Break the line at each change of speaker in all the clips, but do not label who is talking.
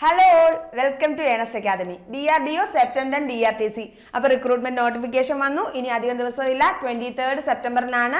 Hello all, welcome to Earnest Academy. DRDO, Ceptam and DRTC. അപ്പോൾ recruitment notification വന്നു. ഇനി അധികം ദിവസമില്ല. 23rd സെപ്റ്റംബറിനാണ്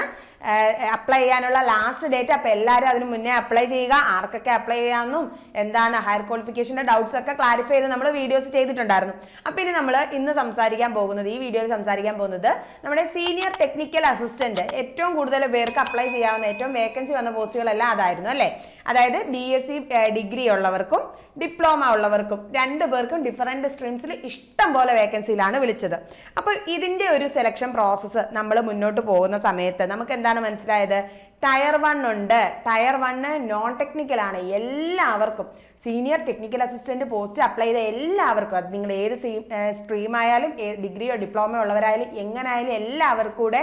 അപ്ലൈ ചെയ്യാനുള്ള ലാസ്റ്റ് ഡേറ്റ്. അപ്പോൾ എല്ലാവരും അതിന് മുന്നേ അപ്ലൈ ചെയ്യുക. ആർക്കൊക്കെ അപ്ലൈ ചെയ്യാമെന്നും എന്താണ് ഹയർ ക്വാളിഫിക്കേഷന്റെ ഡൗട്ട്സ് ഒക്കെ ക്ലാരിഫൈ ചെയ്ത് നമ്മൾ വീഡിയോസ് ചെയ്തിട്ടുണ്ടായിരുന്നു. അപ്പോൾ ഇനി നമ്മൾ ഇന്ന് സംസാരിക്കാൻ പോകുന്നത്, ഈ വീഡിയോയിൽ സംസാരിക്കാൻ പോകുന്നത് നമ്മുടെ സീനിയർ ടെക്നിക്കൽ അസിസ്റ്റന്റ് ഏറ്റവും കൂടുതൽ പേർക്ക് അപ്ലൈ ചെയ്യാവുന്ന ഏറ്റവും വേക്കൻസി വന്ന പോസ്റ്റുകളെല്ലാം അതായിരുന്നു അല്ലേ. അതായത് BSc ഡിഗ്രി ഉള്ളവർക്കും ഡിപ്ലോമ ഉള്ളവർക്കും രണ്ടു പേർക്കും ഡിഫറെന്റ് സ്ട്രീംസിൽ ഇഷ്ടം പോലെ വേക്കൻസിയിലാണ് വിളിച്ചത്. അപ്പോൾ ഇതിന്റെ ഒരു സെലക്ഷൻ പ്രോസസ്സ് നമ്മൾ മുന്നോട്ട് പോകുന്ന സമയത്ത് നമുക്ക് എന്താണ് മനസ്സിലായത്? ടയർ 1 ഉണ്ട്. ടയർ 1 നോൺ ടെക്നിക്കൽ ആണ്. എല്ലാവർക്കും senior technical assistant post apply ചെയ്ത എല്ലാവർക്കും, അത് നിങ്ങൾ ഏത് സ്ട്രീം ആയാലും ഡിഗ്രിയോ ഡിപ്ലോമയോ ഉള്ളവരായാലും എങ്ങനായാലും എല്ലാവർക്കും കൂടെ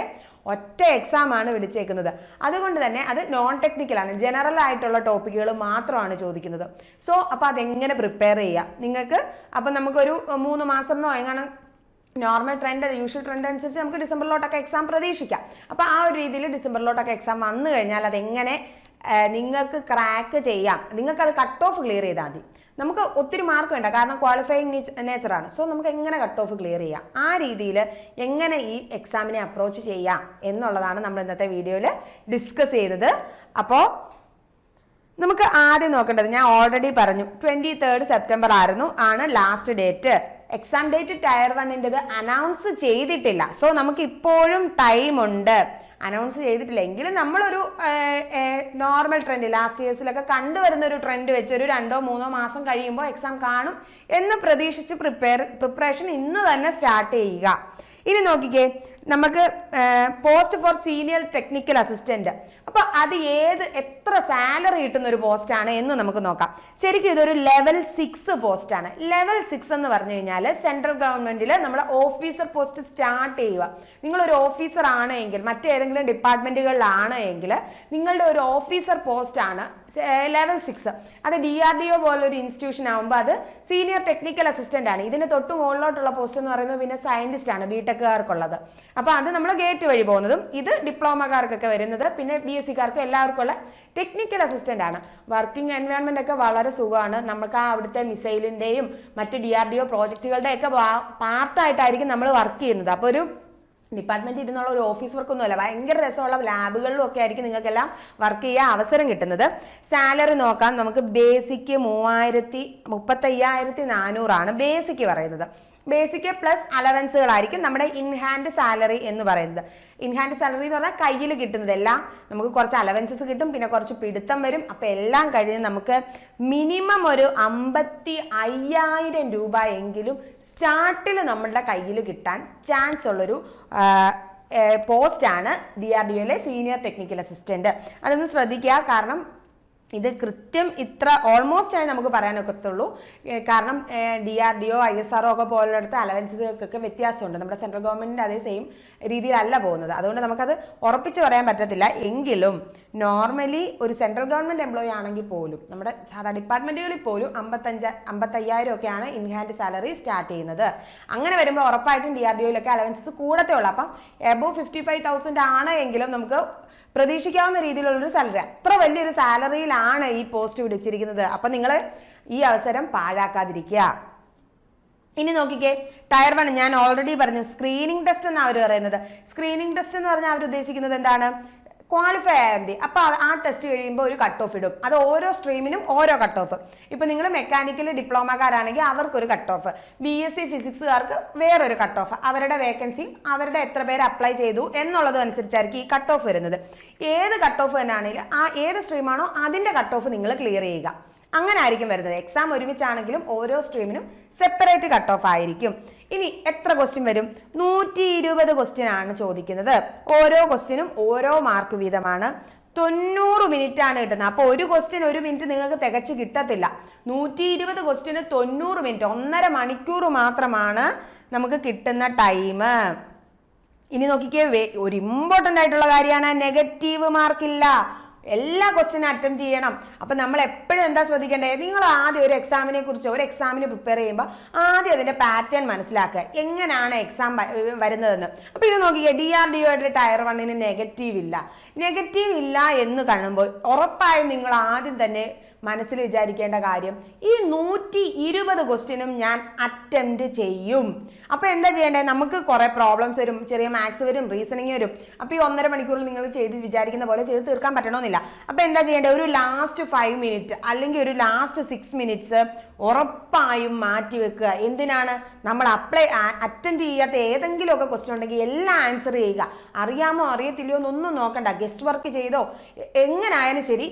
ഒറ്റ എക്സാം ആണ് വിളിച്ചേക്കുന്നത്. അതുകൊണ്ട് തന്നെ അത് നോൺ ടെക്നിക്കൽ ആണ്, ജനറൽ ആയിട്ടുള്ള ടോപ്പിക്കുകൾ മാത്രമാണ് ചോദിക്കുന്നത്. സോ അപ്പോൾ അതെങ്ങനെ പ്രിപ്പയർ ചെയ്യാം നിങ്ങൾക്ക്? അപ്പം നമുക്കൊരു 3 മാസം എന്നോ എങ്ങനെ നോർമൽ ട്രെൻഡ്, യൂഷ്വൽ ട്രെൻഡ് അനുസരിച്ച് നമുക്ക് ഡിസംബറിലോട്ടൊക്കെ എക്സാം പ്രതീക്ഷിക്കാം. അപ്പോൾ ആ ഒരു രീതിയിൽ ഡിസംബറിലോട്ടൊക്കെ എക്സാം വന്നു കഴിഞ്ഞാൽ അതെങ്ങനെ നിങ്ങൾക്ക് ക്രാക്ക് ചെയ്യാം, നിങ്ങൾക്കത് കട്ട് ഓഫ് ക്ലിയർ ചെയ്താൽ മതി. നമുക്ക് ഒത്തിരി മാർക്ക് വേണ്ട, കാരണം ക്വാളിഫയിങ് നേച്ചറാണ്. സോ നമുക്ക് എങ്ങനെ കട്ട് ഓഫ് ക്ലിയർ ചെയ്യാം, ആ രീതിയിൽ എങ്ങനെ ഈ എക്സാമിനെ അപ്രോച്ച് ചെയ്യാം എന്നുള്ളതാണ് നമ്മൾ ഇന്നത്തെ വീഡിയോയിൽ ഡിസ്കസ് ചെയ്തത്. അപ്പോൾ നമുക്ക് ആദ്യം നോക്കേണ്ടത്, ഞാൻ ഓൾറെഡി പറഞ്ഞു 23rd സെപ്റ്റംബർ ആണ് last date. Exam date tier 1-ൻ്റെത് അനൗൺസ് ചെയ്തിട്ടില്ല. സോ നമുക്ക് ഇപ്പോഴും ടൈം ഉണ്ട്. അനൗൺസ് ചെയ്തിട്ടില്ല എങ്കിലും നമ്മളൊരു നോർമൽ ട്രെൻഡ്, ലാസ്റ്റ് ഇയേഴ്സിലൊക്കെ കണ്ടുവരുന്ന ഒരു ട്രെൻഡ് വെച്ച് ഒരു 2-3 മാസം കഴിയുമ്പോൾ എക്സാം കാണും എന്ന് പ്രതീക്ഷിച്ച് പ്രിപ്പറേഷൻ ഇന്ന് തന്നെ സ്റ്റാർട്ട് ചെയ്യുക. ഇനി നോക്കിക്കേ, നമുക്ക് post for senior technical assistant. അപ്പോൾ അത് എത്ര സാലറി കിട്ടുന്ന ഒരു പോസ്റ്റാണ് എന്ന് നമുക്ക് നോക്കാം. ശരിക്കും ഇതൊരു ലെവൽ 6 പോസ്റ്റാണ്. ലെവൽ 6 എന്ന് പറഞ്ഞു കഴിഞ്ഞാൽ സെൻട്രൽ ഗവൺമെന്റിൽ നമ്മുടെ ഓഫീസർ പോസ്റ്റ് സ്റ്റാർട്ട് ചെയ്യുക. നിങ്ങളൊരു ഓഫീസർ ആണ് എങ്കിൽ, മറ്റേതെങ്കിലും ഡിപ്പാർട്ട്മെന്റുകളിലാണ് എങ്കിൽ നിങ്ങളുടെ ഒരു ഓഫീസർ പോസ്റ്റ് ആണ് ലെവൽ 6. അത് DRDO പോലൊരു ഇൻസ്റ്റിറ്റ്യൂഷൻ ആകുമ്പോൾ അത് സീനിയർ ടെക്നിക്കൽ അസിസ്റ്റന്റ് ആണ്. ഇതിന് തൊട്ട് മുകളിലോട്ടുള്ള പോസ്റ്റ് എന്ന് പറയുന്നത് പിന്നെ സയന്റിസ്റ്റ് ആണ്, BTechകാർക്കുള്ളത്. അപ്പോൾ അത് നമ്മൾ ഗേറ്റ് വഴി പോകുന്നതും, ഇത് ഡിപ്ലോമക്കാർക്കൊക്കെ വരുന്നത്, പിന്നെ BScക്കാർക്കും എല്ലാവർക്കും ഉള്ള ടെക്നിക്കൽ അസിസ്റ്റന്റ് ആണ്. വർക്കിംഗ് എൻവയോൺമെന്റ് ഒക്കെ വളരെ സുഖമാണ്. നമുക്ക് ആ അവിടുത്തെ മിസൈലിന്റെയും മറ്റ് DRDO പ്രോജക്റ്റുകളുടെ ഒക്കെ പാർട്ടായിട്ടായിരിക്കും നമ്മൾ വർക്ക് ചെയ്യുന്നത്. അപ്പോൾ ഒരു ഡിപ്പാർട്ട്മെന്റ് ഇരുന്നുള്ള ഒരു ഓഫീസ് വർക്കൊന്നുമല്ല, ഭയങ്കര രസമുള്ള ലാബുകളിലും ഒക്കെ ആയിരിക്കും നിങ്ങൾക്കെല്ലാം വർക്ക് ചെയ്യാൻ അവസരം കിട്ടുന്നത്. സാലറി നോക്കാം. നമുക്ക് ബേസിക് 35,400 ആണ് ബേസിക് പറയുന്നത്. ബേസിക് പ്ലസ് അലവൻസുകളായിരിക്കും നമ്മുടെ ഇൻഹാൻഡ് സാലറി എന്ന് പറയുന്നത്. ഇൻഹാൻഡ് സാലറി എന്ന് പറഞ്ഞാൽ കയ്യിൽ കിട്ടുന്നത് എല്ലാം, നമുക്ക് കുറച്ച് അലവൻസസ് കിട്ടും, പിന്നെ കുറച്ച് പിടുത്തം വരും. അപ്പം എല്ലാം കഴിഞ്ഞ് നമുക്ക് മിനിമം ഒരു 55,000 രൂപ എങ്കിലും സ്റ്റാർട്ടിൽ നമ്മളുടെ കയ്യിൽ കിട്ടാൻ ചാൻസ് ഉള്ളൊരു പോസ്റ്റാണ് DRDOയിലെ സീനിയർ ടെക്നിക്കൽ അസിസ്റ്റന്റ്. അതൊന്ന് ശ്രദ്ധിക്കുക, കാരണം ഇത് കൃത്യം ഇത്ര ഓൾമോസ്റ്റ് ആയി നമുക്ക് പറയാനൊക്കത്തുള്ളൂ. കാരണം DRDO, ISRO ഒക്കെ പോലുള്ളടത്ത് അലവൻസുകൾക്കൊക്കെ വ്യത്യാസമുണ്ട്. നമ്മുടെ സെൻട്രൽ ഗവൺമെന്റിന്റെ അതേ സെയിം രീതിയിലല്ല പോകുന്നത്. അതുകൊണ്ട് നമുക്കത് ഉറപ്പിച്ച് പറയാൻ പറ്റത്തില്ല. എങ്കിലും നോർമലി ഒരു സെൻട്രൽ ഗവൺമെന്റ് എംപ്ലോയി ആണെങ്കിൽ പോലും, നമ്മുടെ സാധാ ഡിപ്പാർട്ട്മെന്റുകളിൽ പോലും 55,000 ഒക്കെയാണ് ഇൻഹാൻഡ് സാലറി സ്റ്റാർട്ട് ചെയ്യുന്നത്. അങ്ങനെ വരുമ്പോൾ ഉറപ്പായിട്ടും DRDOയിലൊക്കെ അലവൻസസ് കൂടത്തേ ഉള്ളൂ. അപ്പം എബോവ് 55,000 ആണ് എങ്കിലും നമുക്ക് പ്രതീക്ഷിക്കാവുന്ന രീതിയിലുള്ളൊരു സാലറി, അത്ര വലിയൊരു സാലറിയിലാണ് ഈ പോസ്റ്റ് വിളിച്ചിരിക്കുന്നത്. അപ്പം നിങ്ങൾ ഈ അവസരം പാഴാക്കാതിരിക്കുക. ഇനി നോക്കിക്കേ, ടയർ 1 ഞാൻ ഓൾറെഡി പറഞ്ഞു, സ്ക്രീനിങ് ടെസ്റ്റ് എന്നാണ് അവർ പറയുന്നത്. സ്ക്രീനിങ് ടെസ്റ്റ് എന്ന് പറഞ്ഞാൽ അവർ ഉദ്ദേശിക്കുന്നത് എന്താണ്? ക്വാളിഫൈ ആയാൽ മതി. അപ്പോൾ ആ ടെസ്റ്റ് കഴിയുമ്പോൾ ഒരു കട്ട് ഓഫ് ഇടും. അത് ഓരോ സ്ട്രീമിനും ഓരോ കട്ട് ഓഫ്. ഇപ്പം നിങ്ങൾ മെക്കാനിക്കൽ ഡിപ്ലോമക്കാരാണെങ്കിൽ അവർക്കൊരു കട്ട് ഓഫ്, BSc ഫിസിക്സുകാർക്ക് വേറൊരു കട്ട് ഓഫ്, അവരുടെ വേക്കൻസിയും അവരുടെ എത്ര പേര് അപ്ലൈ ചെയ്തു എന്നുള്ളത് അനുസരിച്ചായിരിക്കും ഈ കട്ട് ഓഫ് വരുന്നത്. ഏത് കട്ട് ഓഫ് തന്നെ ആണെങ്കിലും ആ ഏത് സ്ട്രീമാണോ അതിൻ്റെ കട്ട് ഓഫ് നിങ്ങൾ ക്ലിയർ ചെയ്യുക. അങ്ങനെ ആയിരിക്കും വരുന്നത്. എക്സാം ഒരുമിച്ചാണെങ്കിലും ഓരോ സ്ട്രീമിനും സെപ്പറേറ്റ് കട്ട് ഓഫ് ആയിരിക്കും. ഇനി എത്ര ക്വസ്റ്റ്യൻ വരും? 120 ക്വസ്റ്റ്യൻ ആണ് ചോദിക്കുന്നത്. ഓരോ ക്വസ്റ്റ്യനും ഓരോ മാർക്ക് വീതമാണ്. 90 മിനിറ്റ് ആണ് കിട്ടുന്നത്. അപ്പോൾ ഒരു ക്വസ്റ്റ്യൻ 1 മിനിറ്റ് നിങ്ങൾക്ക് തികച്ച് കിട്ടത്തില്ല. 120 ക്വസ്റ്റ്യന് 90 മിനിറ്റ്, 1.5 മണിക്കൂർ മാത്രമാണ് നമുക്ക് കിട്ടുന്ന ടൈം. ഇനി നോക്കിക്കേ, ഒരു ഇമ്പോർട്ടൻ്റ് ആയിട്ടുള്ള കാര്യമാണ്, നെഗറ്റീവ് മാർക്കില്ല. എല്ലാ ക്വസ്റ്റ്യനും അറ്റംപ്റ്റ് ചെയ്യണം. അപ്പം നമ്മൾ എപ്പോഴും എന്താ ശ്രദ്ധിക്കേണ്ടത്? നിങ്ങൾ ആദ്യം ഒരു എക്സാമിനെ കുറിച്ച്, ഒരു എക്സാമിന് പ്രിപ്പയർ ചെയ്യുമ്പോൾ ആദ്യം അതിൻ്റെ പാറ്റേൺ മനസ്സിലാക്കുക, എങ്ങനെയാണ് എക്സാം വരുന്നതെന്ന്. അപ്പോൾ ഇത് നോക്കിക്കുക, DRDOയുടെ ടയർ 1-ന് നെഗറ്റീവ് ഇല്ല എന്ന് കാണുമ്പോൾ ഉറപ്പായും നിങ്ങൾ ആദ്യം തന്നെ മനസ്സിൽ വിചാരിക്കേണ്ട കാര്യം, ഈ 120 ക്വസ്റ്റ്യനും ഞാൻ അറ്റംപ്റ്റ് ചെയ്യും. അപ്പോൾ എന്താ ചെയ്യേണ്ടത്? നമുക്ക് കുറേ പ്രോബ്ലംസ് വരും, ചെറിയ മാത്സ് വരും, റീസണിങ് വരും. അപ്പോൾ ഈ 1.5 മണിക്കൂറിൽ നിങ്ങൾ ചെയ്ത് വിചാരിക്കുന്ന പോലെ ചെയ്ത് തീർക്കാൻ പറ്റണമെന്നില്ല. അപ്പോൾ എന്താ ചെയ്യേണ്ടത്? ഒരു ലാസ്റ്റ് 5 മിനിറ്റ് അല്ലെങ്കിൽ ഒരു ലാസ്റ്റ് 6 മിനിറ്റ്സ് ഉറപ്പായും മാറ്റി വെക്കുക. എന്തിനാണ്? നമ്മൾ അറ്റൻഡ് ചെയ്യാത്ത ഏതെങ്കിലുമൊക്കെ ക്വസ്റ്റ്യൻ ഉണ്ടെങ്കിൽ എല്ലാം ആൻസർ ചെയ്യുക. അറിയാമോ അറിയത്തില്ലയോ എന്നൊന്നും നോക്കണ്ട, ഗസ്റ്റ് വർക്ക് ചെയ്തോ എങ്ങനായാലും ശരി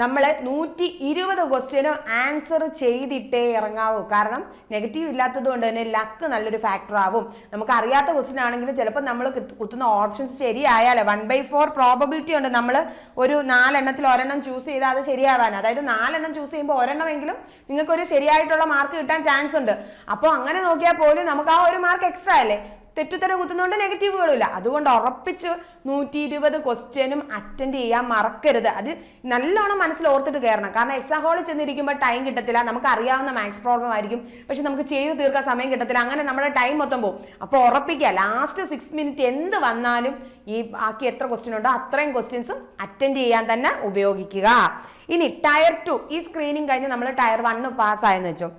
നമ്മൾ 120 ക്വസ്റ്റ്യനും ആൻസർ ചെയ്തിട്ടേ ഇറങ്ങാവൂ. കാരണം നെഗറ്റീവ് ഇല്ലാത്തത് കൊണ്ട് തന്നെ ലക്ക് നല്ലൊരു ഫാക്ടർ ആവും. നമുക്ക് അറിയാത്ത ക്വസ്റ്റ്യൻ ആണെങ്കിലും ചിലപ്പോൾ നമ്മൾ കുത്തുന്ന ഓപ്ഷൻസ് ശരിയായാലേ 1/4 പ്രോബബിലിറ്റി ഉണ്ട്. നമ്മൾ ഒരു 4 എണ്ണത്തിൽ ഒരെണ്ണം ചൂസ് ചെയ്താൽ അത് ശരിയാവാൻ, അതായത് 4 എണ്ണം ചൂസ് ചെയ്യുമ്പോൾ ഒരെണ്ണമെങ്കിലും നിങ്ങൾക്കൊരു ശരിയായിട്ടുള്ള മാർക്ക് കിട്ടാൻ ചാൻസ് ഉണ്ട്. അപ്പോൾ അങ്ങനെ നോക്കിയാൽ പോലും നമുക്ക് ആ ഒരു മാർക്ക് എക്സ്ട്രാ അല്ലേ. തെറ്റുത്തരം കുത്തുന്നതുകൊണ്ട് നെഗറ്റീവുകളില്ല. അതുകൊണ്ട് ഉറപ്പിച്ച് 120 ക്വസ്റ്റ്യനും അറ്റൻഡ് ചെയ്യാൻ മറക്കരുത്. അത് നല്ലോണം മനസ്സിൽ ഓർത്തിട്ട് കയറണം. കാരണം എക്സാം ഹാളിൽ ചെന്നിരിക്കുമ്പോൾ ടൈം കിട്ടത്തില്ല. നമുക്ക് അറിയാവുന്ന മാത്സ് പ്രോബ്ലം ആയിരിക്കും, പക്ഷെ നമുക്ക് ചെയ്ത് തീർക്കാൻ സമയം കിട്ടത്തില്ല. അങ്ങനെ നമ്മുടെ ടൈം മൊത്തം പോകും. അപ്പോൾ ഉറപ്പിക്കുക, ലാസ്റ്റ് 6 മിനിറ്റ് എന്ത് വന്നാലും ഈ ബാക്കി എത്ര ക്വസ്റ്റ്യൻ ഉണ്ടോ അത്രയും ക്വസ്റ്റ്യൻസും അറ്റൻഡ് ചെയ്യാൻ തന്നെ ഉപയോഗിക്കുക. ഇനി ടയർ 2, ഈ സ്ക്രീനിങ് കഴിഞ്ഞ് നമ്മൾ ടയർ 1 പാസ്സായെന്ന് വെച്ചോ.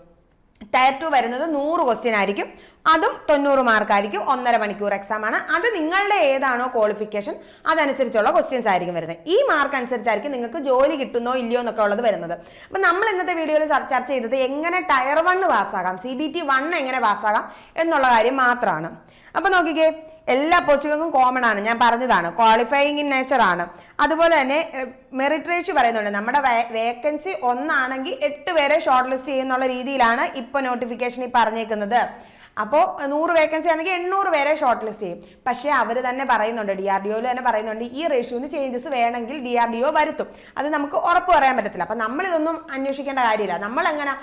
ടയർ 2 വരുന്നത് 100 ക്വസ്റ്റ്യൻ ആയിരിക്കും. അതും 90 മാർക്കായിരിക്കും. 1.5 മണിക്കൂർ എക്സാം ആണ്. അത് നിങ്ങളുടെ ഏതാണോ ക്വാളിഫിക്കേഷൻ അതനുസരിച്ചുള്ള ക്വസ്റ്റ്യൻസ് ആയിരിക്കും വരുന്നത്. ഈ മാർക്ക് അനുസരിച്ചായിരിക്കും നിങ്ങൾക്ക് ജോലി കിട്ടുന്നോ ഇല്ലയോ എന്നൊക്കെ ഉള്ളത് വരുന്നത്. അപ്പം നമ്മൾ ഇന്നത്തെ വീഡിയോയിൽ ചർച്ച ചെയ്തത് എങ്ങനെ ടയർ 1 പാസ്സാകാം, CBT 1 എങ്ങനെ പാസ്സാകാം എന്നുള്ള കാര്യം മാത്രമാണ്. അപ്പം നോക്കിക്കേ, എല്ലാ പോസ്റ്റുകൾക്കും കോമൺ ആണ്, ഞാൻ പറഞ്ഞതാണ്, ക്വാളിഫയിങ് ഇൻ നേച്ചർ ആണ്. അതുപോലെ തന്നെ മെറിറ്റ് റേഷ്യോ പറയുന്നുണ്ട്. നമ്മുടെ വേക്കൻസി 1 ആണെങ്കിൽ 8 പേരെ ഷോർട്ട് ലിസ്റ്റ് ചെയ്യുന്നുള്ള രീതിയിലാണ് ഇപ്പോൾ നോട്ടിഫിക്കേഷനിൽ പറഞ്ഞേക്കുന്നത്. അപ്പോൾ 100 വേക്കൻസി ആണെങ്കിൽ 800 പേരെ ഷോർട്ട് ലിസ്റ്റ് ചെയ്യും. പക്ഷേ അവർ തന്നെ പറയുന്നുണ്ട്, DRDOയിൽ തന്നെ പറയുന്നുണ്ട്, ഈ റേഷ്യോന് ചേഞ്ചസ് വേണമെങ്കിൽ DRDO വരുത്തും. അത് നമുക്ക് ഉറപ്പ് പറയാൻ പറ്റത്തില്ല. അപ്പം നമ്മളിതൊന്നും അന്വേഷിക്കേണ്ട കാര്യമില്ല. നമ്മളെങ്ങനെ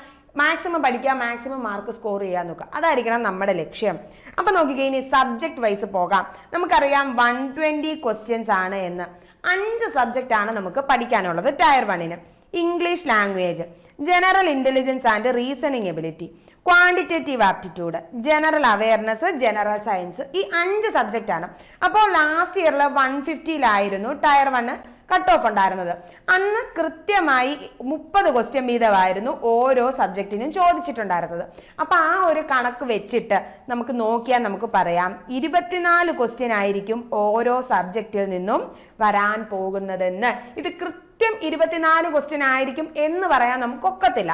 മാക്സിമം പഠിക്കുക, മാക്സിമം മാർക്ക് സ്കോർ ചെയ്യാൻ നോക്കുക, അതായിരിക്കണം നമ്മുടെ ലക്ഷ്യം. അപ്പം നോക്കിക്കേ, ഇനി സബ്ജക്ട് വൈസ് പോകാം. നമുക്കറിയാം 120 ക്വസ്റ്റ്യൻസ് ആണ് എന്ന്. 5 സബ്ജക്റ്റ് ആണ് നമുക്ക് പഠിക്കാനുള്ളത് ടയർ 1-ന്. English language, general intelligence and reasoning ability, quantitative aptitude, general awareness, general science. ഈ 5 സബ്ജക്റ്റ് ആണ്. അപ്പോൾ ലാസ്റ്റ് ഇയറിൽ 150-ലായിരുന്നു ടയർ 1 കട്ട് ഓഫ് ഉണ്ടായിരുന്നത്. അന്ന് കൃത്യമായി 30 ക്വസ്റ്റ്യൻ വീതമായിരുന്നു ഓരോ സബ്ജക്റ്റിനും ചോദിച്ചിട്ടുണ്ടായിരുന്നത്. അപ്പൊ ആ ഒരു കണക്ക് വെച്ചിട്ട് നമുക്ക് നോക്കിയാൽ നമുക്ക് പറയാം 24 ക്വസ്റ്റ്യൻ ആയിരിക്കും ഓരോ സബ്ജക്റ്റിൽ നിന്നും വരാൻ പോകുന്നതെന്ന്. ഇത് കൃത്യം 24 ക്വസ്റ്റ്യൻ ആയിരിക്കും എന്ന് പറയാൻ നമുക്ക് ഒക്കത്തില്ല.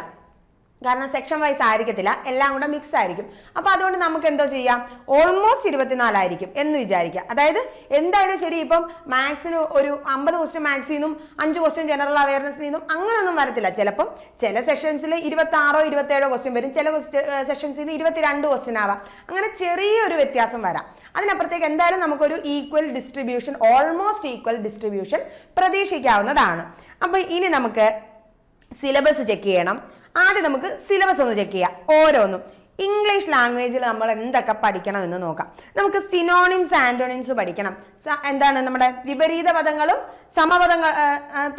കാരണം സെക്ഷൻ വൈസ് ആയിരിക്കത്തില്ല, എല്ലാം കൂടെ മിക്സ് ആയിരിക്കും. അപ്പോൾ അതുകൊണ്ട് നമുക്ക് എന്തോ ചെയ്യാം, ഓൾമോസ്റ്റ് 24 ആയിരിക്കും എന്ന് വിചാരിക്കുക. അതായത് എന്തായാലും ശരി, ഇപ്പം മാത്സിന് ഒരു 50 ക്വസ്റ്റ്യൻ മാത്സിൽ നിന്നും 5 ക്വസ്റ്റ്യൻ ജനറൽ അവയർനെസ്സിൽ നിന്നും അങ്ങനെയൊന്നും വരത്തില്ല. ചിലപ്പം ചില സെഷൻസിൽ 26 27 ക്വസ്റ്റ്യൻ വരും, ചില സെഷൻസിൽ നിന്ന് 22 ക്വസ്റ്റ്യൻ ആവാം. അങ്ങനെ ചെറിയൊരു വ്യത്യാസം വരാം. അതിനപ്പുറത്തേക്ക് എന്തായാലും നമുക്കൊരു equal distribution, almost equal distribution പ്രതീക്ഷിക്കാവുന്നതാണ്. അപ്പോൾ ഇനി നമുക്ക് സിലബസ് ചെക്ക് ചെയ്യണം. ആദ്യം നമുക്ക് സിലബസ് ഒന്ന് ചെക്ക് ചെയ്യാം ഓരോന്നും. ഇംഗ്ലീഷ് ലാംഗ്വേജിൽ നമ്മൾ എന്തൊക്കെ പഠിക്കണം എന്ന് നോക്കാം. നമുക്ക് സിനോണിംസ് ആന്റോണിംസ് പഠിക്കണം. എന്താണ് നമ്മുടെ വിപരീത പദങ്ങളും സമപദങ്ങൾ,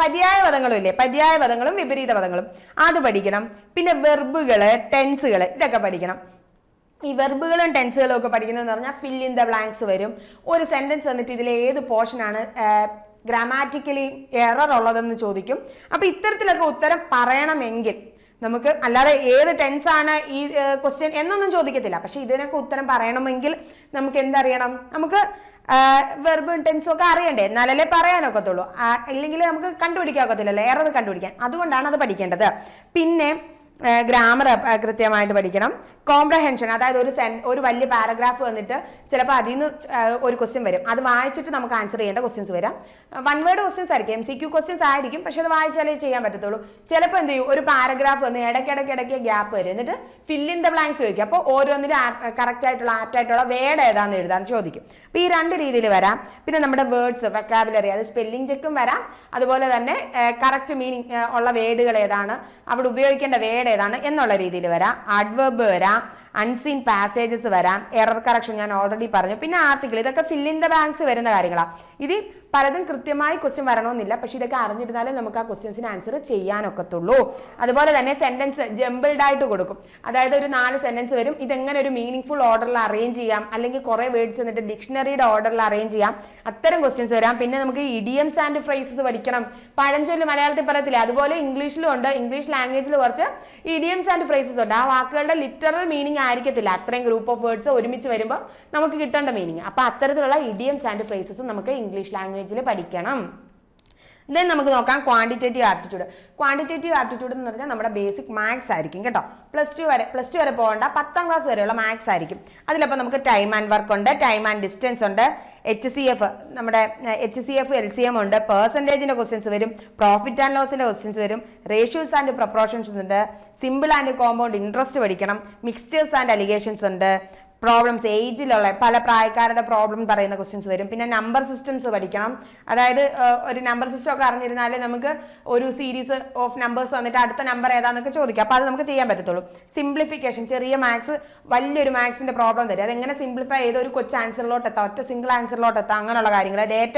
പര്യായ പദങ്ങളും ഇല്ലേ, പര്യായ പദങ്ങളും വിപരീത പദങ്ങളും, അത് പഠിക്കണം. പിന്നെ വെർബുകള്, ടെൻസുകള്, ഇതൊക്കെ പഠിക്കണം. ഈ വെർബുകളും ടെൻസുകളും ഒക്കെ പഠിക്കുന്നതെന്ന് പറഞ്ഞാൽ ഫിൽ ഇൻ ദ ബ്ലാങ്ക്സ് വരും. ഒരു സെന്റൻസ് വന്നിട്ട് ഇതിലെ ഏത് പോർഷനാണ് ഗ്രാമാറ്റിക്കലി എറർ ഉള്ളതെന്ന് ചോദിക്കും. അപ്പൊ ഇത്തരത്തിലൊക്കെ ഉത്തരം പറയണമെങ്കിൽ നമുക്ക്, അല്ലാതെ ഏത് ടെൻസ് ആണ് ഈ ക്വസ്റ്റ്യൻ എന്നൊന്നും ചോദിക്കത്തില്ല. പക്ഷെ ഇതിനൊക്കെ ഉത്തരം പറയണമെങ്കിൽ നമുക്ക് എന്തറിയണം, നമുക്ക് വെർബും ടെൻസും ഒക്കെ അറിയണ്ടേ, എന്നാലല്ലേ പറയാനൊക്കത്തുള്ളൂ. ഇല്ലെങ്കിൽ നമുക്ക് കണ്ടുപിടിക്കാൻ ഒക്കത്തില്ലല്ലോ എറർ കണ്ടുപിടിക്കാൻ. അതുകൊണ്ടാണ് അത് പഠിക്കേണ്ടത്. പിന്നെ ഗ്രാമർ കൃത്യമായിട്ട് പഠിക്കണം. കോംപ്രഹെൻഷൻ, അതായത് ഒരു വലിയ പാരഗ്രാഫ് വന്നിട്ട് ചിലപ്പോൾ അതിൽ നിന്ന് ഒരു ക്വസ്റ്റ്യൻ വരും, അത് വായിച്ചിട്ട് നമുക്ക് ആൻസർ ചെയ്യേണ്ട ക്വസ്റ്റ്യൻസ് വരാം. 1 വേർഡ് ക്വസ്റ്റ്യൻസ് ആയിരിക്കും, MCQ ക്വസ്റ്റ്യൻസ് ആയിരിക്കും, പക്ഷെ അത് വായിച്ചാലേ ചെയ്യാൻ പറ്റത്തുള്ളൂ. ചിലപ്പോൾ എന്ത് ചെയ്യും, ഒരു പാരഗ്രാഫ് വന്ന് ഇടയ്ക്കിടയ്ക്ക് ഗ്യാപ്പ് വരും, എന്നിട്ട് ഫിൽ ഇൻ ദ ബ്ലാങ്ക്സ് ചോദിക്കും. അപ്പോൾ ഓരോന്നിനും കറക്റ്റ് ആയിട്ടുള്ള ആപ്റ്റായിട്ടുള്ള വേർഡ് ഏതാണെന്ന് എഴുതാൻ ചോദിക്കും. അപ്പോൾ ഈ 2 രീതിയിൽ വരാം. പിന്നെ നമ്മുടെ വേർഡ്സ്, വെക്കാബുലറി, അത് സ്പെല്ലിംഗ് ചെക്കും വരാം. അതുപോലെ തന്നെ കറക്റ്റ് മീനിങ് ഉള്ള വേർഡുകൾ ഏതാണ്, അവിടെ ഉപയോഗിക്കേണ്ട വേർഡ് ഏതാണ് എന്നുള്ള രീതിയിൽ വരാം. അഡ്വർബ് വരാം, അൺസീൻ പാസേജസ് വരാം, എറർ കറക്ഷൻ ഞാൻ ഓൾറെഡി പറഞ്ഞു. പിന്നെ ആർട്ടിക്കിൾ, ഇതൊക്കെ ഫിൽ ഇൻ ദ ബ്ലാങ്ക്സ് വരുന്ന കാര്യങ്ങളാണ്. ഇത് പലതും കൃത്യമായി ക്വസ്റ്റ്യൻ വരണമെന്നില്ല, പക്ഷെ ഇതൊക്കെ അറിഞ്ഞിരുന്നാലേ നമുക്ക് ആ ക്വസ്റ്റ്യൻസിന് ആൻസർ ചെയ്യാനൊക്കത്തുള്ളൂ. അതുപോലെ തന്നെ സെന്റൻസ് ജംബിൾഡ് ആയിട്ട് കൊടുക്കും. അതായത് ഒരു 4 സെന്റൻസ് വരും, ഇതെങ്ങനെ ഒരു മീനിങ് ഫുൾ ഓർഡറിൽ അറേഞ്ച് ചെയ്യാം, അല്ലെങ്കിൽ കുറെ വേർഡ്സ് എന്നിട്ട് ഡിക്ഷണറിയുടെ ഓർഡറിൽ അറേഞ്ച് ചെയ്യാം, അത്തരം ക്വസ്റ്റ്യൻസ് വരാം. പിന്നെ നമുക്ക് ഇഡിയംസ് ആൻഡ് ഫ്രേസസ് പഠിക്കണം. പഴഞ്ചൊല്ല് മലയാളത്തിൽ പറയത്തില്ല, അതുപോലെ ഇംഗ്ലീഷിലും ഉണ്ട്. ഇംഗ്ലീഷ് ലാംഗ്വേജിൽ കുറച്ച് ഇഡിയംസ് ആൻഡ് ഫ്രേസസ് ഉണ്ട്. ആ വാക്കുകളുടെ ലിറ്ററൽ മീനിങ് ആയിരിക്കത്തില്ല, അത്രയും ഗ്രൂപ്പ് ഓഫ് വേർഡ്സ് ഒരുമിച്ച് വരുമ്പോൾ നമുക്ക് കിട്ടേണ്ട മീനിങ്. അപ്പൊ അത്തരത്തിലുള്ള ഇഡിയംസ് ആൻഡ് ഫ്രേസസ് നമുക്ക് ഇംഗ്ലീഷ് ലാംഗ്വേജിൽ പഠിക്കണം. ദെൻ നമുക്ക് നോക്കാം ക്വാണ്ടിറ്റേറ്റീവ് ആപ്റ്റിറ്റ്യൂഡ്. ക്വാണ്ടിറ്റേറ്റീവ് ആപ്റ്റിറ്റ്യൂഡ് എന്ന് പറഞ്ഞാൽ നമ്മുടെ ബേസിക് മാത്സ് ആയിരിക്കും കേട്ടോ. പ്ലസ് ടു വരെ പോകേണ്ട 10ാം ക്ലാസ് വരെയുള്ള മാത്സ് ആയിരിക്കും. അതിലപ്പോൾ നമുക്ക് ടൈം ആൻഡ് വർക്ക് ഉണ്ട്, ടൈം ആൻഡ് ഡിസ്റ്റൻസ് ഉണ്ട്, HCF നമ്മുടെ HCF LCM ഉണ്ട്, പെർസെൻറ്റേജിന്റെ ക്വസ്റ്റ്യൻസ് വരും, പ്രോഫിറ്റ് ആൻഡ് ലോസിന്റെ ക്വസ്റ്റ്യൻസ് വരും, റേഷ്യോസ് ആൻഡ് പ്രൊപ്പോർഷൻസ് ഉണ്ട്, സിമ്പിൾ ആൻഡ് കോമ്പൗണ്ട് ഇൻട്രസ്റ്റ് പഠിക്കണം, മിക്സ്ചേഴ്സ് ആൻഡ് അലിഗേഷൻസ് ഉണ്ട്, പ്രോബ്ലംസ് ഏജിലുള്ള പല പ്രായക്കാരുടെ പ്രോബ്ലം പറയുന്ന ക്വസ്റ്റ്യൻസ് വരും. പിന്നെ നമ്പർ സിസ്റ്റംസ് പഠിക്കണം. അതായത് ഒരു നമ്പർ സിസ്റ്റം ഒക്കെ അറിഞ്ഞിരുന്നാലേ നമുക്ക് ഒരു സീരീസ് ഓഫ് നമ്പേഴ്സ് വന്നിട്ട് അടുത്ത നമ്പർ ഏതാന്നൊക്കെ ചോദിക്കാം. അപ്പോൾ അത് നമുക്ക് ചെയ്യാൻ പറ്റത്തുള്ളൂ. സിംപ്ലിഫിക്കേഷൻ, ചെറിയ മാത്സ് വലിയൊരു മാത്സിന്റെ പ്രോബ്ലം തരും, അതെങ്ങനെ സിംപ്ലിഫൈ ചെയ്ത് ഒരു കൊച്ചു ആൻസറിലോട്ട് എത്താം, ഒറ്റ സിംഗിൾ ആൻസറിലോട്ട് എത്താം, അങ്ങനെയുള്ള കാര്യങ്ങൾ. ഡേറ്റ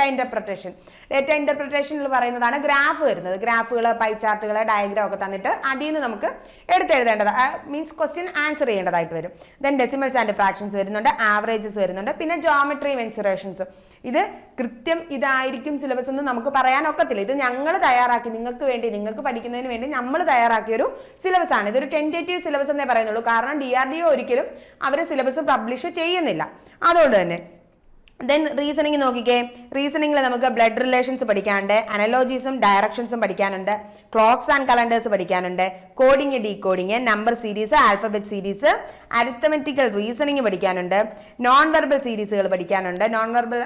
ഇന്റർപ്രിട്ടേഷനിൽ പറയുന്നതാണ് ഗ്രാഫ് വരുന്നത്. ഗ്രാഫുകൾ, പൈ ചാർട്ടുകൾ, ഡയഗ്രാം ഒക്കെ തന്നിട്ട് അതിൽ നിന്ന് നമുക്ക് എടുത്തെഴുതേണ്ടത് മീൻസ് ക്വസ്റ്റ്യൻ ആൻസർ ചെയ്യേണ്ടതായിട്ട് വരും. ദെൻ ഡെസിമൽസ് ആൻഡ് ഫ്രാക്ഷൻസ് വരുന്നുണ്ട്, ആവറേജസ് വരുന്നുണ്ട്, പിന്നെ ജോമെട്രി മെൻസുറേഷൻസ്. ഇത് കൃത്യം ഇതായിരിക്കും സിലബസ് എന്ന് നമുക്ക് പറയാൻ ഒക്കത്തില്ല. ഇത് ഞങ്ങൾ തയ്യാറാക്കി നിങ്ങൾക്ക് വേണ്ടി, നിങ്ങൾക്ക് പഠിക്കുന്നതിന് വേണ്ടി നമ്മൾ തയ്യാറാക്കിയ ഒരു സിലബസ് ആണ്. ഇതൊരു ടെന്റേറ്റീവ് സിലബസ് എന്നേ പറയുന്നുള്ളൂ. കാരണം DRDO ഒരിക്കലും അവർ സിലബസ് പബ്ലിഷ് ചെയ്യുന്നില്ല. അതുകൊണ്ട് തന്നെ ദെൻ റീസണിങ് നോക്കിക്കേ. റീസണിങ്ങിൽ നമുക്ക് ബ്ലഡ് റിലേഷൻസ് പഠിക്കാനുണ്ട്, അനലോജീസും ഡയറക്ഷൻസും പഠിക്കാനുണ്ട്, ക്ലോക്സ് ആൻഡ് കലണ്ടേഴ്സ് പഠിക്കാനുണ്ട്, coding decoding, number series, alphabet series, arithmetical reasoning പഠിക്കാനുണ്ട്, നോൺ വെർബൽ സീരീസുകൾ പഠിക്കാനുണ്ട്. നോൺ വെർബൽ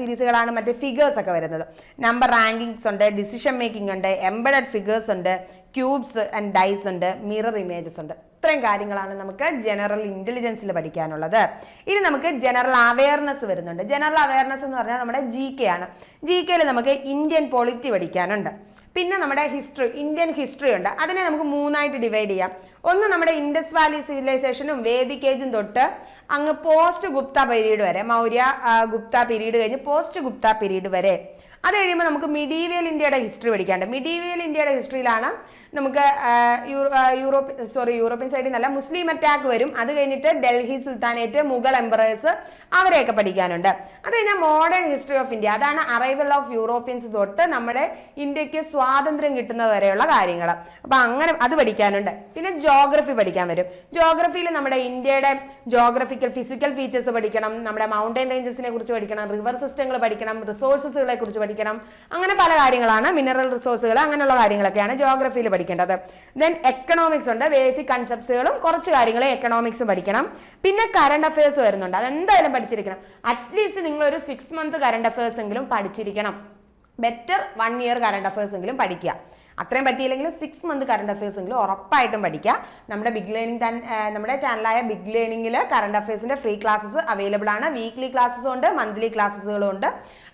സീരീസുകളാണ് മറ്റേ ഫിഗേഴ്സ് ഒക്കെ വരുന്നത്. നമ്പർ റാങ്കിങ്സ് ഉണ്ട്, ഡിസിഷൻ മേക്കിംഗ് ഉണ്ട്, എംബഡഡ് ഫിഗേഴ്സ് ഉണ്ട്, ക്യൂബ്സ് ആൻഡ് ഡൈസ് ഉണ്ട്, മിറർ ഇമേജസ് ഉണ്ട്. ഇത്രയും കാര്യങ്ങളാണ് നമുക്ക് ജനറൽ ഇന്റലിജൻസിൽ പഠിക്കാനുള്ളത്. ഇനി നമുക്ക് ജനറൽ അവയർനെസ് വരുന്നുണ്ട്. ജനറൽ അവയർനെസ് എന്ന് പറഞ്ഞാൽ നമ്മുടെ GK ആണ്. GKയിൽ നമുക്ക് ഇന്ത്യൻ പൊളിറ്റി പഠിക്കാനുണ്ട്. പിന്നെ നമ്മുടെ ഹിസ്റ്ററി, ഇന്ത്യൻ ഹിസ്റ്ററി ഉണ്ട്. അതിനെ നമുക്ക് 3ആയിട്ട് ഡിവൈഡ് ചെയ്യാം. ഒന്ന് നമ്മുടെ ഇൻഡസ് വാലി സിവിലൈസേഷനും വേദിക് ഏജും തൊട്ട് അങ്ങ് പോസ്റ്റ് ഗുപ്ത പീരീഡ് വരെ, മൗര്യ ഗുപ്ത പീരീഡ് കഴിഞ്ഞ് പോസ്റ്റ് ഗുപ്ത പീരീഡ് വരെ. അത് കഴിയുമ്പോൾ നമുക്ക് മിഡീവിയൽ ഇന്ത്യയുടെ ഹിസ്റ്ററി പഠിക്കാനുണ്ട്. മിഡീവിയൽ ഇന്ത്യയുടെ ഹിസ്റ്ററിയിലാണ് നമുക്ക് യൂറോപ്യൻ സൈഡിൽ നിന്നല്ല, മുസ്ലിം അറ്റാക്ക് വരും. അത് കഴിഞ്ഞിട്ട് ഡൽഹി സുൽത്താനേറ്റ്, മുഗൾ എംപറേഴ്സ്, അവരെയൊക്കെ പഠിക്കാനുണ്ട്. അത് കഴിഞ്ഞാൽ മോഡേൺ ഹിസ്റ്ററി ഓഫ് ഇന്ത്യ, അതാണ് അറൈവൽ ഓഫ് യൂറോപ്യൻസ് തൊട്ട് നമ്മുടെ ഇന്ത്യക്ക് സ്വാതന്ത്ര്യം കിട്ടുന്നത് വരെയുള്ള കാര്യങ്ങൾ. അപ്പൊ അങ്ങനെ അത് പഠിക്കാനുണ്ട്. പിന്നെ ജോഗ്രഫി പഠിക്കാൻ വരും. ജോഗ്രഫിയിൽ നമ്മുടെ ഇന്ത്യയുടെ ജോഗ്രഫിക്കൽ ഫിസിക്കൽ ഫീച്ചേഴ്സ് പഠിക്കണം, നമ്മുടെ മൗണ്ടൻ റേഞ്ചസിനെ കുറിച്ച് പഠിക്കണം, റിവർ സിസ്റ്റങ്ങൾ പഠിക്കണം, റിസോഴ്സസുകളെ കുറിച്ച് പഠിക്കണം. അങ്ങനെ പല കാര്യങ്ങളാണ്, മിനറൽ റിസോഴ്സുകൾ, അങ്ങനെയുള്ള കാര്യങ്ങളൊക്കെയാണ് ജോഗ്രഫിയിൽ പഠിക്കേണ്ടത്. ദെൻ എക്കണോമിക്സ് ഉണ്ട്, ബേസിക് കൺസെപ്റ്റ്സുകളും കുറച്ച് കാര്യങ്ങൾ എക്കണോമിക്സ് പഠിക്കണം. പിന്നെ കറണ്ട് അഫയേഴ്സ് വരുന്നുണ്ട്, അതെന്തായാലും പഠിച്ചിരിക്കണം. അറ്റ്ലീസ്റ്റ് നിങ്ങൾ ഒരു 6 മന്ത് കറണ്ട് അഫയേഴ്സ് എങ്കിലും പഠിച്ചിരിക്കണം. ബെറ്റർ 1 ഇയർ കറണ്ട് അഫയേഴ്സ് എങ്കിലും പഠിക്കുക. അത്രയും പറ്റിയില്ലെങ്കിൽ 6 മന്ത് കറണ്ട് അഫയേഴ്സ് എങ്കിലും ഉറപ്പായിട്ടും പഠിക്കുക. നമ്മുടെ ബിഗ് ലേണിംഗ് നമ്മുടെ ചാനലായ ബിഗ് ലേണിംഗിൽ കറണ്ട് അഫയേഴ്സിന്റെ ഫ്രീ ക്ലാസ്സസ് അവൈലബിൾ ആണ്. വീക്ക്ലി ക്ലാസ്സസും ഉണ്ട്, മന്ത്ലി ക്ലാസ്സുകളും ഉണ്ട്.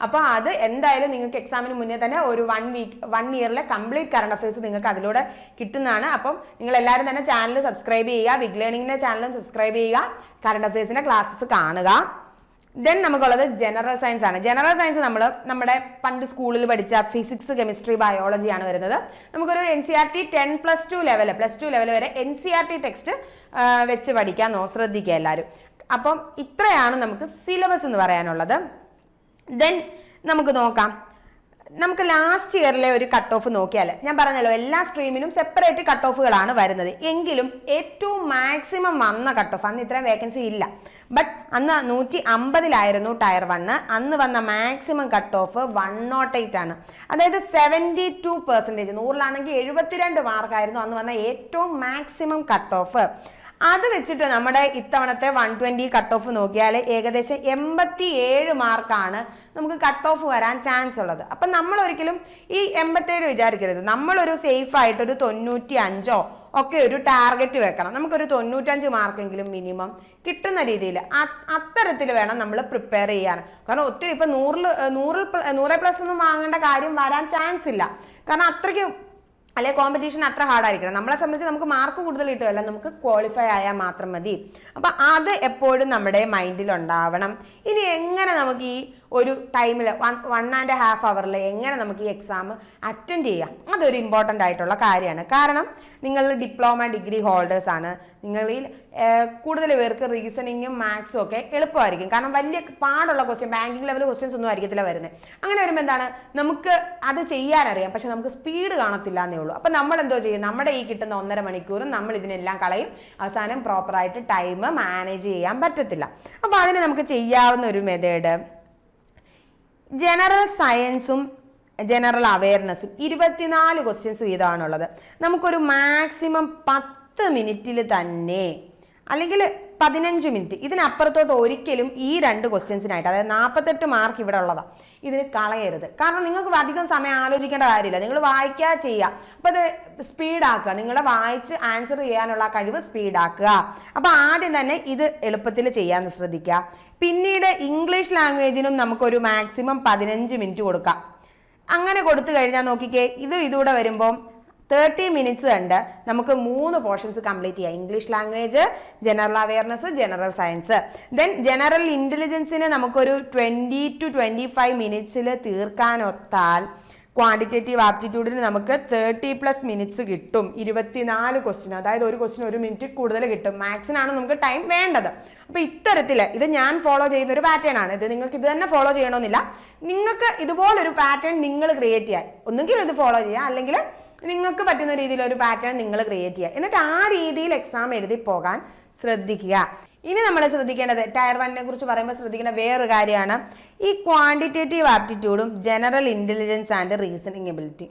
അപ്പോൾ അത് എന്തായാലും നിങ്ങൾക്ക് എക്സാമിന് മുന്നേ തന്നെ ഒരു 1 ഇയറിലെ കംപ്ലീറ്റ് കറണ്ട് അഫയേഴ്സ് നിങ്ങൾക്ക് അതിലൂടെ കിട്ടുന്നതാണ്. അപ്പം നിങ്ങൾ എല്ലാവരും തന്നെ ചാനൽ സബ്സ്ക്രൈബ് ചെയ്യുക, ബിഗ് ലേണിംഗിന്റെ ചാനലും സബ്സ്ക്രൈബ് ചെയ്യുക, കറണ്ട് അഫയേഴ്സിന്റെ ക്ലാസ്സസ് കാണുക. ദെൻ നമുക്കുള്ളത് ജനറൽ സയൻസ് ആണ്. ജനറൽ സയൻസ് നമ്മുടെ പണ്ട് സ്കൂളിൽ പഠിച്ച ഫിസിക്സ്, കെമിസ്ട്രി, ബയോളജി ആണ് വരുന്നത്. നമുക്കൊരു NCERT 10+2 ലെവൽ വരെ NCERT ടെക്സ്റ്റ് വെച്ച് പഠിക്കാൻ ശ്രദ്ധിക്കുക എല്ലാവരും. അപ്പം ഇത്രയാണ് നമുക്ക് സിലബസ് എന്ന് പറയാനുള്ളത്. ദെൻ നമുക്ക് നോക്കാം, നമുക്ക് ലാസ്റ്റ് ഇയറിലെ ഒരു കട്ട് ഓഫ് നോക്കിയാൽ, ഞാൻ പറഞ്ഞല്ലോ എല്ലാ സ്ട്രീമിനും സെപ്പറേറ്റ് കട്ട് ഓഫുകളാണ് വരുന്നത്. എങ്കിലും ഏറ്റവും മാക്സിമം വന്ന കട്ട് ഓഫ്, അന്ന് ഇത്രയും വേക്കൻസി ഇല്ല, ബട്ട് അന്ന് 150 ടയർ 1. അന്ന് വന്ന മാക്സിമം കട്ട് ഓഫ് 108 ആണ്. അതായത് 72%. 100-ലാണെങ്കിൽ 72 മാർക്കായിരുന്നു അന്ന് വന്ന ഏറ്റവും മാക്സിമം കട്ട് ഓഫ്. അത് വെച്ചിട്ട് നമ്മുടെ ഇത്തവണത്തെ 120 കട്ട് ഓഫ് നോക്കിയാൽ ഏകദേശം 87 മാർക്കാണ് നമുക്ക് കട്ട് ഓഫ് വരാൻ ചാൻസ് ഉള്ളത്. അപ്പം നമ്മൾ ഒരിക്കലും ഈ 87 വിചാരിക്കരുത്. നമ്മളൊരു സേഫ് ആയിട്ട് ഒരു 95 ഒക്കെ ഒരു ടാർഗറ്റ് വെക്കണം. നമുക്കൊരു 95 മാർക്കെങ്കിലും മിനിമം കിട്ടുന്ന രീതിയിൽ അത്തരത്തിൽ വേണം നമ്മൾ പ്രിപ്പയർ ചെയ്യാൻ. കാരണം ഒത്തിരി ഇപ്പം 100+ ഒന്നും വാങ്ങേണ്ട കാര്യം വരാൻ ചാൻസ് ഇല്ല. കാരണം അത്രയ്ക്ക് അല്ലെ കോമ്പറ്റീഷൻ അത്ര ഹാർഡായിരിക്കണം. നമ്മളെ സംബന്ധിച്ച് നമുക്ക് മാർക്ക് കൂടുതൽ കിട്ടുമല്ല, നമുക്ക് ക്വാളിഫൈ ആയാൽ മാത്രം മതി. അപ്പം അത് എപ്പോഴും നമ്മുടെ മൈൻഡിൽ ഉണ്ടാവണം. ഇനി എങ്ങനെ നമുക്ക് ഈ ഒരു ടൈമിൽ 1.5 hour എങ്ങനെ നമുക്ക് ഈ എക്സാം അറ്റൻഡ് ചെയ്യാം, അതൊരു ഇമ്പോർട്ടൻ്റ് ആയിട്ടുള്ള കാര്യമാണ്. കാരണം നിങ്ങൾ ഡിപ്ലോമ ഡിഗ്രി ഹോൾഡേഴ്സ് ആണ്, നിങ്ങളിൽ കൂടുതൽ പേർക്ക് റീസണിങ്ങും മാത്സും ഒക്കെ എളുപ്പമായിരിക്കും. കാരണം വലിയ പാടുള്ള ക്വസ്റ്റ്യൻ, ബാങ്കിങ് ലെവൽ ക്വസ്റ്റ്യൻസ് ഒന്നും ആയിരിക്കത്തില്ല വരുന്നത്. അങ്ങനെ വരുമ്പോൾ എന്താണ്, നമുക്ക് അത് ചെയ്യാനറിയാം, പക്ഷെ നമുക്ക് സ്പീഡ് കാണത്തില്ല എന്നേ ഉള്ളൂ. അപ്പം നമ്മൾ എന്തോ ചെയ്യും, നമ്മുടെ ഈ കിട്ടുന്ന 1.5 മണിക്കൂറും നമ്മൾ ഇതിനെല്ലാം കളയും, അവസാനം പ്രോപ്പറായിട്ട് ടൈം മാനേജ് ചെയ്യാൻ പറ്റത്തില്ല. അപ്പോൾ അതിന് നമുക്ക് ചെയ്യാവുന്ന ഒരു മെത്തേഡ്, ജനറൽ സയൻസും ജനറൽ അവയർനെസ്സും 24 ക്വസ്റ്റ്യൻസ് വീതമാണുള്ളത്. നമുക്കൊരു മാക്സിമം 10 മിനിറ്റിൽ തന്നെ, അല്ലെങ്കിൽ 15 മിനിറ്റ്, ഇതിനപ്പുറത്തോട്ട് ഒരിക്കലും ഈ 2 ക്വസ്റ്റ്യൻസിനായിട്ട്, അതായത് 48 മാർക്ക് ഇവിടെ ഉള്ളതാണ്, ഇതിന് കളയരുത്. കാരണം നിങ്ങൾക്ക് അധികം സമയം ആലോചിക്കേണ്ട കാര്യമില്ല, നിങ്ങൾ വായിക്കുക ചെയ്യുക. അപ്പോൾ അത് സ്പീഡാക്കുക, നിങ്ങളെ വായിച്ച് ആൻസർ ചെയ്യാനുള്ള കഴിവ് സ്പീഡാക്കുക. അപ്പോൾ ആദ്യം തന്നെ ഇത് എളുപ്പത്തിൽ ചെയ്യാൻ ശ്രദ്ധിക്കുക. പിന്നീട് ഇംഗ്ലീഷ് ലാംഗ്വേജിനും നമുക്കൊരു മാക്സിമം 15 മിനിറ്റ് കൊടുക്കാം. അങ്ങനെ കൊടുത്തു കഴിഞ്ഞാൽ നോക്കിക്കേ, ഇതൂടെ വരുമ്പോൾ 30 മിനിറ്റ്സ് ഉണ്ട്, നമുക്ക് 3 പോർഷൻസ് കംപ്ലീറ്റ് ചെയ്യാം. English language, general awareness, general science. Then general ഇൻ്റലിജൻസിന് നമുക്കൊരു 20 to 25 മിനിറ്റ്സിൽ തീർക്കാനൊത്താൽ ക്വാണ്ടിറ്റേറ്റീവ് ആപ്റ്റിറ്റ്യൂഡിന് നമുക്ക് 30+ മിനിറ്റ്സ് കിട്ടും. 24 ക്വസ്റ്റ്യൻ, അതായത് ഒരു ക്വസ്റ്റ്യൻ 1 മിനിറ്റ് കൂടുതൽ കിട്ടും. മാത്സിനാണ് നമുക്ക് ടൈം വേണ്ടത്. അപ്പോൾ ഇത്തരത്തിൽ ഇത് ഞാൻ ഫോളോ ചെയ്യുന്ന ഒരു പാറ്റേൺ ആണ്. ഇത് നിങ്ങൾക്ക് ഇത് തന്നെ ഫോളോ ചെയ്യണമെന്നില്ല, നിങ്ങൾക്ക് ഇതുപോലൊരു പാറ്റേൺ നിങ്ങൾ ക്രിയേറ്റ് ചെയ്യാൻ, ഒന്നുകിൽ ഇത് ഫോളോ ചെയ്യുക, അല്ലെങ്കിൽ നിങ്ങൾക്ക് പറ്റുന്ന രീതിയിലൊരു പാറ്റേൺ നിങ്ങൾ ക്രിയേറ്റ് ചെയ്യുക. എന്നിട്ട് ആ രീതിയിൽ എക്സാം എഴുതി പോകാൻ ശ്രദ്ധിക്കുക. ഇനി നമ്മൾ ശ്രദ്ധിക്കേണ്ടത്, ടയർ 1നെ കുറിച്ച് പറയുമ്പോൾ ശ്രദ്ധിക്കേണ്ട വേറൊരു കാര്യമാണ്, ഈ ക്വാണ്ടിറ്റേറ്റീവ് ആപ്റ്റിറ്റ്യൂഡും general intelligence and reasoning ability,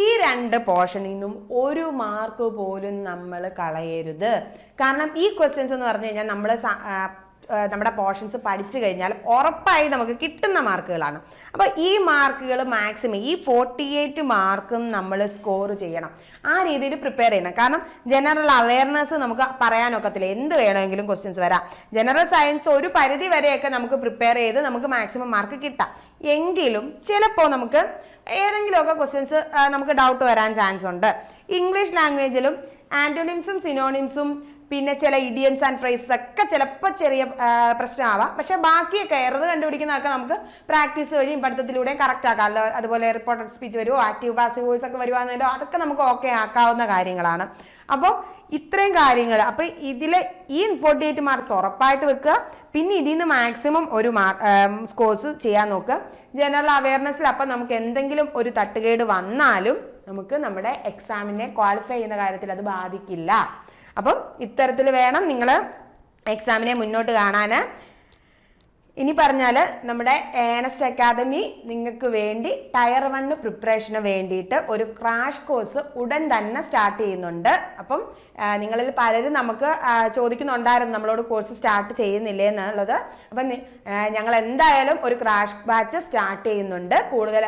ഈ 2 പോർഷനിൽ നിന്നും 1 മാർക്ക് പോലും നമ്മൾ കളയരുത്. കാരണം ഈ ക്വസ്റ്റ്യൻസ് എന്ന് പറഞ്ഞു കഴിഞ്ഞാൽ നമ്മൾ നമ്മുടെ പോർഷൻസ് പഠിച്ചു കഴിഞ്ഞാൽ ഉറപ്പായി നമുക്ക് കിട്ടുന്ന മാർക്കുകളാണ്. അപ്പോൾ ഈ മാർക്കുകൾ മാക്സിമം ഈ 48 മാർക്കും നമ്മൾ സ്കോർ ചെയ്യണം. ആ രീതിയിൽ പ്രിപ്പയർ ചെയ്യണം. കാരണം ജനറൽ അവയർനെസ് നമുക്ക് പറയാനൊക്കത്തില്ല, എന്ത് വേണമെങ്കിലും ക്വസ്റ്റ്യൻസ് വരാം. ജനറൽ സയൻസ് ഒരു പരിധി വരെയൊക്കെ നമുക്ക് പ്രിപ്പയർ ചെയ്ത് നമുക്ക് മാക്സിമം മാർക്ക് കിട്ടാം. എങ്കിലും ചിലപ്പോൾ നമുക്ക് ഏതെങ്കിലുമൊക്കെ ക്വസ്റ്റ്യൻസ് നമുക്ക് ഡൗട്ട് വരാൻ ചാൻസ് ഉണ്ട്. ഇംഗ്ലീഷ് ലാംഗ്വേജിലും ആന്റോണിംസും സിനോണിംസും പിന്നെ ചില ഇഡിയംസ് ആൻഡ് ഫ്രേസസ് ഒക്കെ ചിലപ്പോൾ ചെറിയ പ്രശ്നമാവാം. പക്ഷെ ബാക്കിയൊക്കെ എറർ കണ്ടുപിടിക്കുന്നതൊക്കെ നമുക്ക് പ്രാക്ടീസ് വഴിയും പഠിത്തത്തിലൂടെയും കറക്റ്റ് ആക്കാമല്ലോ. അതുപോലെ റിപ്പോർട്ടഡ് സ്പീച്ച് വരുമോ, ആക്റ്റീവ് പാസീവ് വോയിസ് ഒക്കെ വരുവാണെന്നല്ലോ, അതൊക്കെ നമുക്ക് ഓക്കെ ആക്കാവുന്ന കാര്യങ്ങളാണ്. അപ്പോൾ ഇത്രയും കാര്യങ്ങൾ, അപ്പോൾ ഇതിൽ ഈ 48 മാർക്സ് ഉറപ്പായിട്ട് വെക്കുക. പിന്നെ ഇതിൽ നിന്ന് മാക്സിമം ഒരു സ്കോർസ് ചെയ്യാൻ നോക്കുക. ജനറൽ അവയർനെസ്സിൽ അപ്പം നമുക്ക് എന്തെങ്കിലും ഒരു തട്ടുകേട് വന്നാലും നമുക്ക് നമ്മുടെ എക്സാമിനെ ക്വാളിഫൈ ചെയ്യുന്ന കാര്യത്തിൽ അത് ബാധിക്കില്ല. അപ്പം ഇത്തരത്തിൽ വേണം നിങ്ങൾ എക്സാമിനെ മുന്നോട്ട് കാണാൻ. ഇനി പറഞ്ഞാൽ നമ്മുടെ ഏണസ്റ്റ് അക്കാദമി നിങ്ങൾക്ക് വേണ്ടി ടയർ 1 പ്രിപ്പറേഷന് വേണ്ടിയിട്ട് ഒരു ക്രാഷ് കോഴ്സ് ഉടൻ തന്നെ സ്റ്റാർട്ട് ചെയ്യുന്നുണ്ട്. അപ്പം നിങ്ങളിൽ പലരും നമുക്ക് ചോദിക്കുന്നുണ്ടായിരുന്നു നമ്മളോട് കോഴ്സ് സ്റ്റാർട്ട് ചെയ്യുന്നില്ലേ എന്നുള്ളത്. അപ്പം ഞങ്ങൾ എന്തായാലും ഒരു ക്രാഷ് ബാച്ച് സ്റ്റാർട്ട് ചെയ്യുന്നുണ്ട്. കൂടുതൽ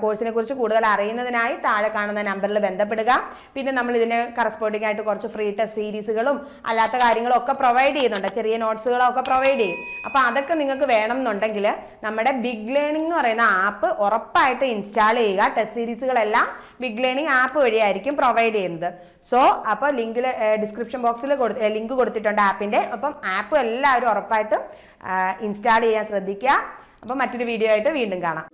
കോഴ്സിനെ കുറിച്ച് കൂടുതൽ അറിയുന്നതിനായി താഴെ കാണുന്ന നമ്പറിൽ ബന്ധപ്പെടുക. പിന്നെ നമ്മൾ ഇതിന് കറസ്പോണ്ടിങ് ആയിട്ട് കുറച്ച് ഫ്രീ ടെസ്റ്റ് സീരീസുകളും അല്ലാത്ത കാര്യങ്ങളും ഒക്കെ പ്രൊവൈഡ് ചെയ്യുന്നുണ്ട്, ചെറിയ നോട്ട്സുകളും ഒക്കെ പ്രൊവൈഡ് ചെയ്യും. അപ്പോൾ അതൊക്കെ നിങ്ങൾക്ക് വേണം എന്നുണ്ടെങ്കിൽ നമ്മുടെ ബിഗ് ലേണിംഗ് എന്ന് പറയുന്ന ആപ്പ് ഉറപ്പായിട്ട് ഇൻസ്റ്റാൾ ചെയ്യുക. ടെസ്റ്റ് സീരീസുകളെല്ലാം ബിഗ് ലേണിംഗ് ആപ്പ് വഴിയായിരിക്കും പ്രൊവൈഡ് ചെയ്യുന്നത്. സോ അപ്പോൾ ലിങ്കിൽ ഡിസ്ക്രിപ്ഷൻ ബോക്സിൽ ലിങ്ക് കൊടുത്തിട്ടുണ്ട് ആപ്പിൻ്റെ. അപ്പം ആപ്പ് എല്ലാവരും ഉറപ്പായിട്ടും ഇൻസ്റ്റാൾ ചെയ്യാൻ ശ്രദ്ധിക്കുക. അപ്പം മറ്റൊരു വീഡിയോ ആയിട്ട് വീണ്ടും കാണാം.